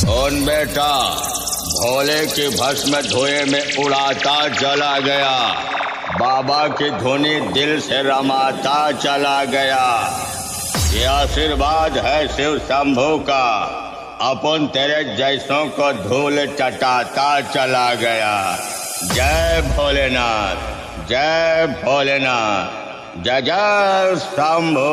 कौन बेटा भोले की भस्म धुएं में उड़ाता चला गया, बाबा की धुनी दिल से रमाता चला गया। ये आशीर्वाद है शिव शंभू का, अपन तेरे जैसों को धूल चटाता चला गया। जय भोलेनाथ, जय भोलेनाथ, जय जय शंभू।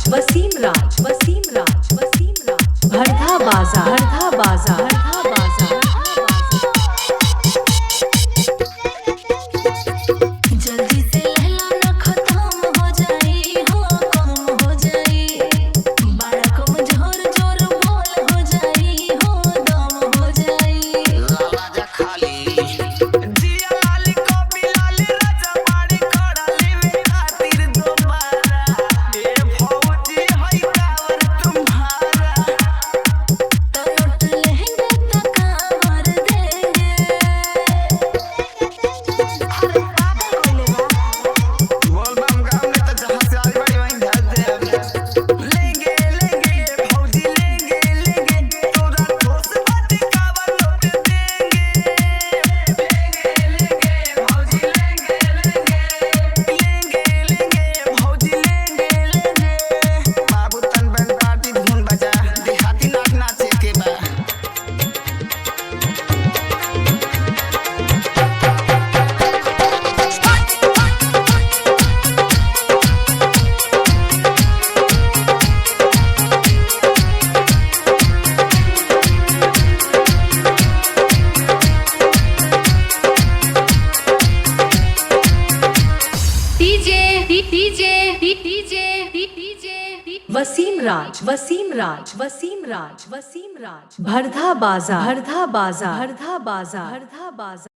वसीम राज हरधा बाजा जल्दी से लहला न खत्म हो जाई हो, कम हो जाई, बड़ा कमजोर जोर बोल हो जाई हो, दम हो जाई। राजा खाली जिया लाली को बिलाली राजा बाड़ी खड़ा लेवे खातिर दोबारा। ए भौजी हई कावर तुम्हारा, तो लौट लेंगे तो कांवर देंगे। अरे बाबा बोलेगा बोल बम गाँव में तो जहाँ से आई बड़ी वहीं धर दे। लेंगे लेंगे भौजी लेंगे तोरा ठोस बाटी कावर लौट देंगे। लेंगे भौजी लेंगे भौजी लेंगे। बाबू तन बन पार्टी धुन बजा, देहाती नाच नाचे के बा। वसीम राज हरधा बाजा